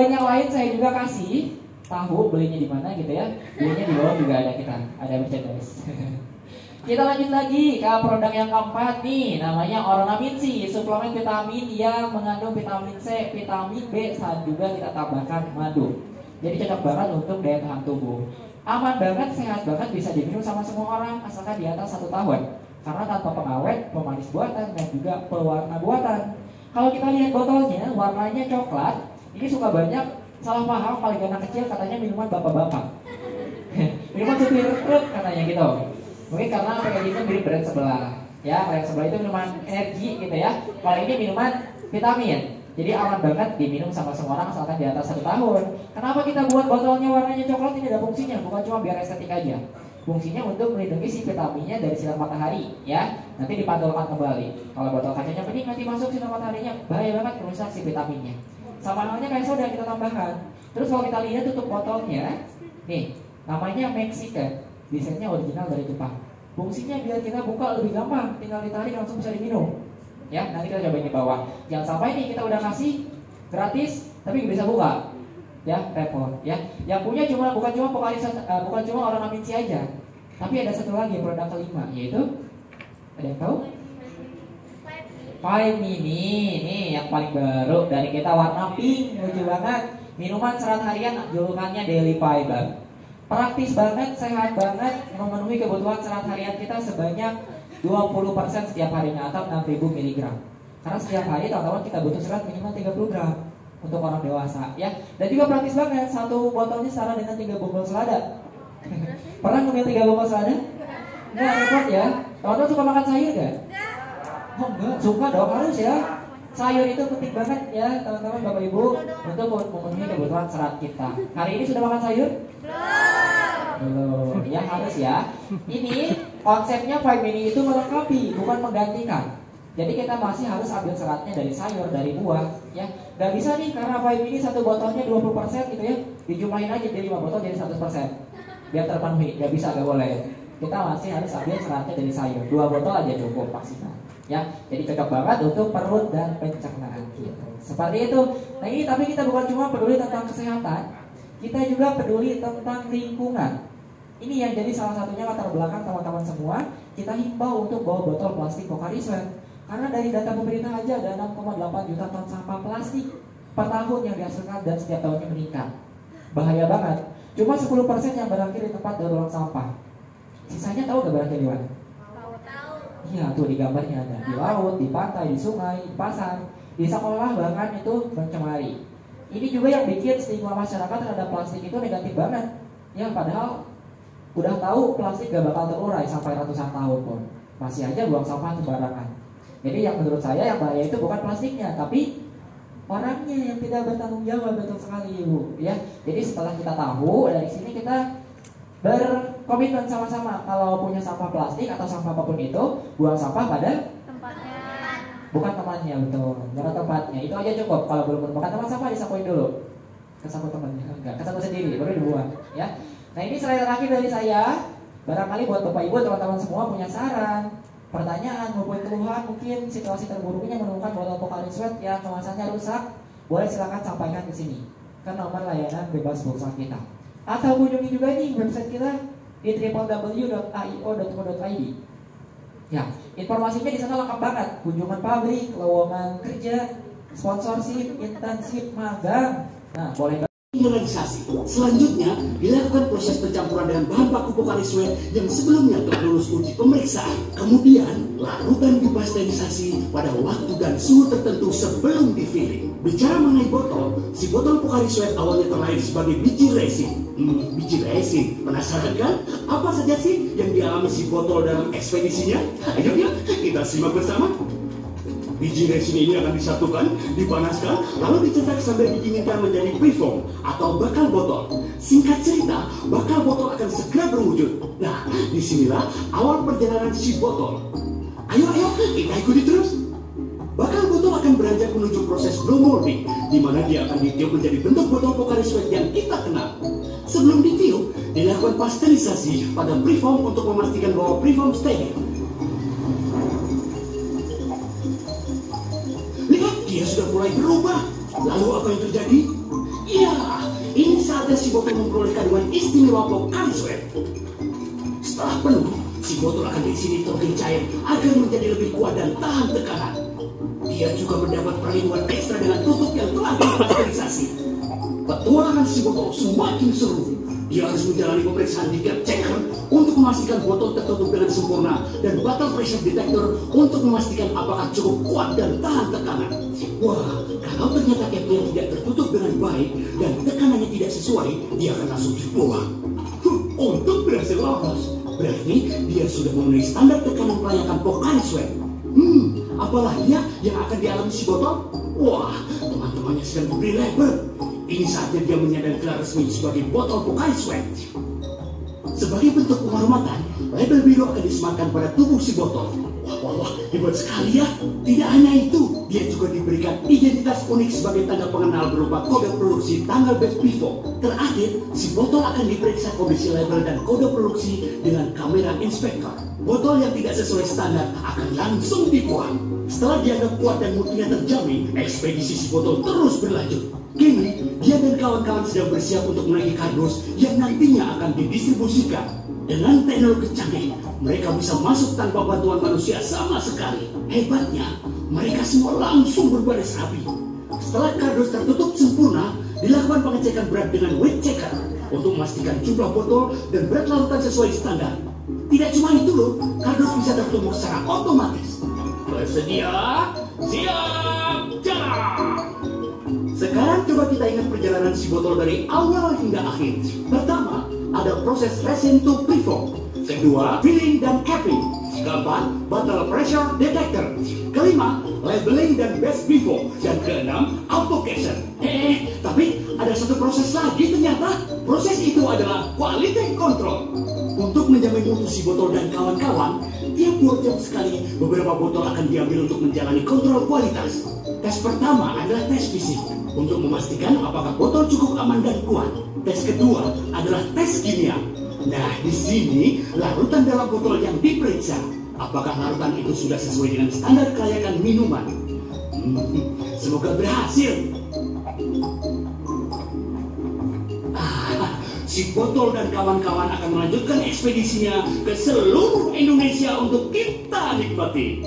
poin yang lain saya juga kasih tahu belinya di mana gitu ya. Belinya di bawah juga ada ada merchandise. Kita lanjut lagi ke produk yang keempat nih, namanya Ornamin C, suplemen vitamin yang mengandung vitamin C, vitamin B, dan juga kita tambahkan madu. Jadi cocok banget untuk daya tahan tubuh. Aman banget, sehat banget, bisa diminum sama semua orang asalkan di atas 1 tahun. Karena tanpa pengawet, pemanis buatan, dan juga pewarna buatan. Kalau kita lihat botolnya, warnanya coklat. Ini suka banyak salah paham, paling anak kecil katanya minuman bapak-bapak. Minuman supir truk katanya gitu. Mungkin karena packagingnya mirip brand sebelah. Ya, brand sebelah itu minuman energi gitu ya. Kalau ini minuman vitamin. Jadi aman banget diminum sama semua orang asalkan di atas 1 tahun. Kenapa kita buat botolnya warnanya coklat? Ini ada fungsinya, bukan cuma biar estetik aja. Fungsinya untuk melindungi si vitaminnya dari sinar matahari, ya. Nanti dipantulkan kembali. Kalau botol kacanya bening nanti masuk sinar mataharinya, bahaya banget merusak si vitaminnya. Sama halnya kayak soda kita tambahkan. Terus kalau kita lihat tutup botolnya, nih, namanya Mexican. Desainnya original dari Jepang. Fungsinya biar kita buka lebih gampang, tinggal ditarik langsung bisa diminum. Ya, nanti kita cobain di bawah. Jangan sampai nih kita udah kasih gratis, tapi nggak bisa buka. Ya, repot. Ya, yang punya bukan cuma orang Aminci aja, tapi ada satu lagi produk kelima, yaitu ada yang tahu? Five Mini, nih yang paling baru dari kita, warna pink, lucu banget. Minuman serat harian, julukannya Daily Fiber. Praktis banget, sehat banget, memenuhi kebutuhan serat harian kita sebanyak 20% setiap harinya atau 6.000 mg. Karena setiap hari teman-teman kita butuh serat minimal 30 gram untuk orang dewasa, ya. Dan juga praktis banget, satu botolnya setara dengan 3 bungkus selada. Pernah ngemil 3 bungkus selada? Enggak repot ya. Teman-teman suka makan sayur gak? Oh enggak, suka dong, harus ya. Sayur itu penting banget ya teman-teman Bapak Ibu untuk memenuhi kebutuhan serat kita. Hari ini sudah makan sayur? Belum. Ya harus ya. Ini konsepnya Five Mini itu melengkapi, bukan menggantikan. Jadi kita masih harus ambil seratnya dari sayur, dari buah, ya. Gak bisa nih karena Five Mini satu botolnya 20% gitu ya, dijumlahin aja dari 5 botol jadi 100%. Biar terpenuhi, gak bisa, gak boleh. Kita masih harus ambil seratnya dari sayur. 2 botol aja cukup maksimal. Ya, jadi cocok banget untuk perut dan pencernaan kita. Seperti itu. Nah ini tapi kita bukan cuma peduli tentang kesehatan, kita juga peduli tentang lingkungan. Ini yang jadi salah satunya latar belakang teman-teman semua. Kita himbau untuk bawa botol plastik Pocari Sweat. Karena dari data pemerintah aja ada 6,8 juta ton sampah plastik per tahun yang dihasilkan dan setiap tahunnya meningkat. Bahaya banget. Cuma 10% yang berakhir di tempat daur ulang sampah. Sisanya tahu gak berakhir di mana? Iya tuh di gambarnya ada. Di laut, di pantai, di sungai, di pasar, di sekolah bahkan itu mencemari. Ini juga yang bikin stigma masyarakat terhadap plastik itu negatif banget. Ya padahal udah tahu plastik gak bakal terurai sampai ratusan tahun pun masih aja buang sampah sembarangan. Jadi yang menurut saya yang bahaya itu bukan plastiknya, tapi orangnya yang tidak bertanggung jawab. Betul sekali Ibu. Ya, jadi setelah kita tahu dari sini kita berkomitmen sama-sama kalau punya sampah plastik atau sampah apapun itu, buang sampah pada tempatnya. Bukan temannya, betul. Pada tempatnya. Itu aja cukup. Kalau belum menemukan teman sampah disapuin dulu. Kesapu temannya, enggak, kesapu sendiri baru dibuang, ya. Nah, ini slide terakhir dari saya. Barangkali buat Bapak Ibu, teman-teman semua punya saran, pertanyaan maupun keluhan, mungkin situasi terburuknya menemukan botol Pocari Sweat yang kemasannya rusak, boleh silakan sampaikan ke sini ke nomor layanan bebas pulsa kita. Atau kunjungi juga nih website kita di www.aio.co.id. Ya, informasinya di sana lengkap banget. Kunjungan pabrik, lowongan kerja, sponsorship, internship, magang. Nah, boleh. Realisasi. Selanjutnya dilakukan proses pencampuran dengan bahan baku Pocari Sweat yang sebelumnya telah lulus uji pemeriksaan. Kemudian larutan dipasteurisasi pada waktu dan suhu tertentu sebelum di-filling. Bicara mengenai botol, si botol Pocari Sweat awalnya terlahir sebagai biji resin. Biji resin, penasaran kan? Apa saja sih yang dialami si botol dalam ekspedisinya? Ayo ya, kita simak bersama. Biji resin ini akan disatukan, dipanaskan, lalu dicetak sampai diinginkan menjadi preform atau bakal botol. Singkat cerita, bakal botol akan segera berwujud. Nah, disinilah awal perjalanan si botol. Ayo, kita ikuti terus. Bakal botol akan beranjak menuju proses blow molding, di mana dia akan ditiup menjadi bentuk botol Pocari Sweat yang kita kenal. Sebelum ditiup, dilakukan pasteurisasi pada preform untuk memastikan bahwa preform steril. Lihat, dia sudah mulai berubah. Lalu apa yang terjadi? saatnya si botol memperoleh kandungan istimewa Pocari Sweat. Setelah penuh, si botol akan diisi nitrogen cair agar menjadi lebih kuat dan tahan tekanan. Dia juga mendapat perlindungan ekstra dengan tutup yang telah dipasterisasi. Petualangan si botol semakin seru. Dia harus menjalani pemeriksaan di gap checker untuk memastikan botol tertutup dengan sempurna dan bottle pressure detector untuk memastikan apakah cukup kuat dan tahan tekanan. Wah, kalau ternyata capnya tidak tertutup dengan baik dan tekanannya tidak sesuai, dia akan langsung dibuang. Untuk berhasil lolos, berarti dia sudah memenuhi standar tekanan kelayakan Pocari Sweat. Apalah dia yang akan dialami si botol? Wah, teman-temannya sedang diberi label. Ini saatnya dia menyandang gelar resmi sebagai botol Pocari Sweat. Sebagai bentuk penghormatan, label biru akan disematkan pada tubuh si botol. Wah, hebat sekali ya. Tidak hanya itu, dia juga diberikan identitas unik sebagai tanda pengenal berupa kode produksi tanggal batch before. Terakhir, si botol akan diperiksa kondisi label dan kode produksi dengan kamera inspektor. Botol yang tidak sesuai standar akan langsung dibuang. Setelah dianggap kuat dan mutunya terjamin, ekspedisi si botol terus berlanjut. Kini, dia dan kawan-kawan sedang bersiap untuk menaiki kardus yang nantinya akan didistribusikan. Dengan teknologi canggih, mereka bisa masuk tanpa bantuan manusia sama sekali. Hebatnya, mereka semua langsung berbaris rapi. Setelah kardus tertutup sempurna, dilakukan pengecekan berat dengan weight checker untuk memastikan jumlah botol dan berat larutan sesuai standar. Tidak cuma itu loh, kardus bisa tertumbuk secara otomatis. Bersedia? Siap, jalan! Sekarang coba kita ingat perjalanan si botol dari awal hingga akhir. Pertama, ada proses resin to preform. Kedua, filling dan capping. Keempat, bottle pressure detector. Kelima, labeling dan batch before. Dan keenam, autocation. Tapi ada satu proses lagi ternyata. Proses itu adalah quality control. Untuk menjamin mutu si botol dan kawan-kawan, tiap 2 jam sekali beberapa botol akan diambil untuk menjalani kontrol kualitas. Tes pertama adalah tes fisik untuk memastikan apakah botol cukup aman dan kuat. Tes kedua adalah tes kimia. Nah, di sini larutan dalam botol yang diperiksa. Apakah larutan itu sudah sesuai dengan standar kelayakan minuman? Semoga berhasil. Si botol dan kawan-kawan akan melanjutkan ekspedisinya ke seluruh Indonesia untuk kita nikmati.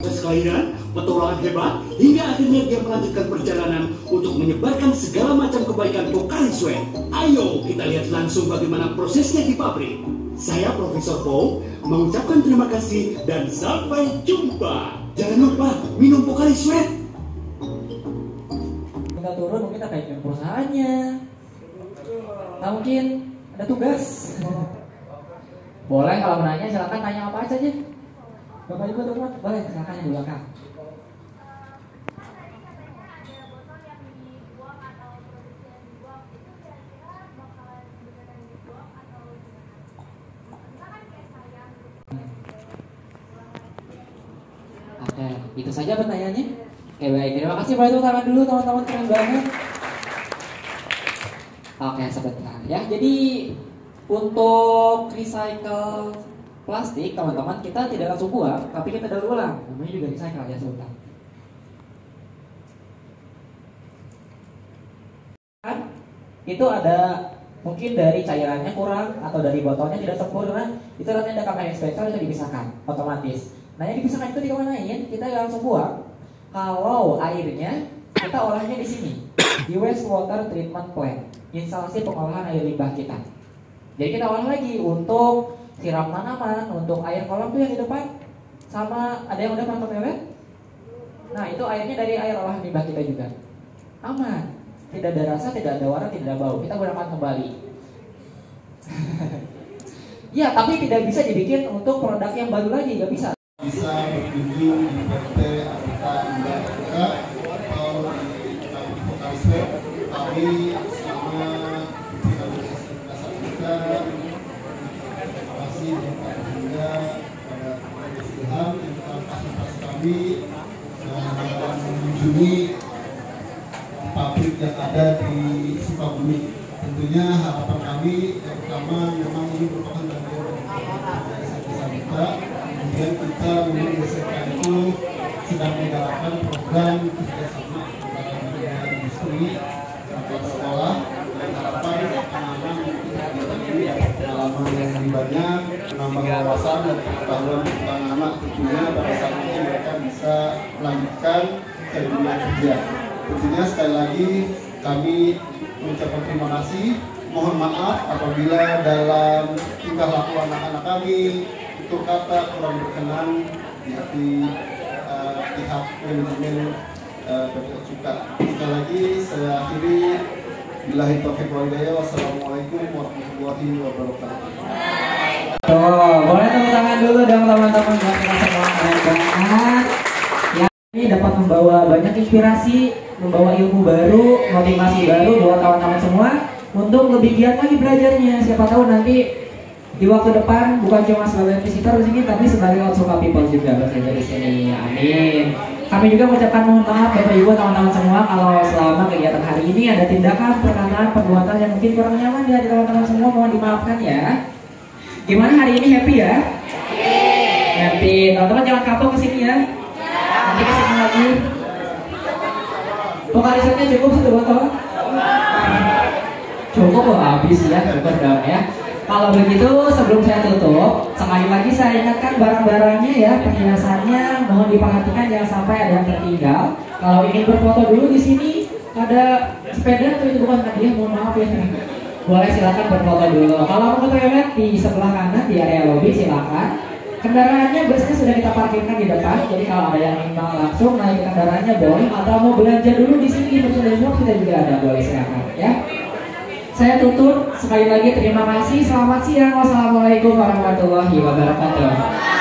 Sekalian, petualangan hebat hingga akhirnya dia melanjutkan perjalanan untuk menyebarkan segala macam kebaikan Pocari Sweat. Ayo kita lihat langsung bagaimana prosesnya di pabrik. Saya Profesor Po mengucapkan terima kasih dan sampai jumpa. Jangan lupa minum Pocari Sweat. Kita turun mungkin terkait dengan perusahaannya. Nah, mungkin ada tugas. Boleh kalau menanya silakan tanya apa aja. Bapak Ibu teman, boleh silakan yang di belakang. Oke, itu saja pertanyaannya. Oke, baik, terima kasih. Boleh tepuk tangan dulu teman-teman, keren banget. Oke, sebentar ya. Jadi untuk recycle plastik, teman-teman, kita tidak langsung buang, tapi kita daur ulang. Namanya juga recycle ya, sebentar. Itu ada mungkin dari cairannya kurang atau dari botolnya tidak sempurna, itu nanti ada kamera inspektor, itu dipisahkan otomatis. Nah, yang dipisahkan itu dikemanain? Kita langsung buang. Kalau airnya kita olahnya di sini, di wastewater treatment plant, instalasi pengolahan air limbah kita. Jadi kita olah lagi untuk siram tanaman, untuk air kolam tuh yang di depan, sama ada yang udah pernah pakai. Nah, itu airnya dari air olahan limbah kita juga. Aman, tidak ada rasa, tidak ada warna, tidak ada bau. Kita gunakan kembali. Ya, tapi tidak bisa dibikin untuk produk yang baru lagi, nggak bisa. Bisa berkunjung di PT Afrika Indah Afrika atau di Pocari Sweat. Kami selama kita berproses Afrika, terima kasih Bapak Hingga pada Ilham yang telah fasilitasi kami dan mengunjungi pabrik yang ada di Sukabumi. Tentunya harapan kami yang pertama memang ini merupakan bagian dari kita. Kemudian kita mengindonesia itu sedang menggalakkan program kerjasama antara industri, wawasan dan pengetahuan tentang anak, tentunya pada saat ini mereka bisa melanjutkan ke dunia kerja. Tentunya sekali lagi kami mengucapkan terima kasih. Mohon maaf apabila dalam tingkah laku anak-anak kami itu kata kurang berkenan di hati pihak manajemen PT Cuka. Sekali lagi saya akhiri. Billahi taufiq wal hidayah. Wassalamualaikum warahmatullahi wabarakatuh. Boleh tepuk tangan dulu dong teman-teman buat kita semua, keren banget. Ya, ini dapat membawa banyak inspirasi, membawa ilmu baru, motivasi baru buat kawan-kawan semua untuk lebih giat lagi belajarnya. Siapa tahu nanti di waktu depan bukan cuma sebagai visitor di sini, tapi sebagai Otsuka People juga bekerja di sini. Amin. Kami juga mengucapkan mohon maaf Bapak Ibu teman-teman semua kalau selama kegiatan hari ini ada tindakan, perkataan, perbuatan yang mungkin kurang nyaman di hati teman-teman semua, mohon dimaafkan ya. Gimana hari ini, happy ya? Happy. Teman-teman jangan kapok kesini ya. Nanti kesini lagi. Vokalisnya cukup 1 botol? Cukup loh, habis ya, cukup dong ya. Kalau begitu sebelum saya tutup, sekali lagi saya ingatkan barang-barangnya ya, perhiasannya mohon diperhatikan jangan sampai ada yang tertinggal. Kalau ingin berfoto dulu di sini ada sepeda atau itu bukan hadiah, mohon maaf ya. Boleh silakan berfoto dulu. Kalau mau ke toilet di sebelah kanan di area lobby silakan. Kendaraannya biasanya sudah kita parkirkan di depan, jadi kalau ada yang ingin langsung naik kendaraannya boleh, atau mau belanja dulu di sini di kita juga ada, boleh silakan ya. Saya tutup sekali lagi, terima kasih, selamat siang, wassalamualaikum warahmatullahi wabarakatuh.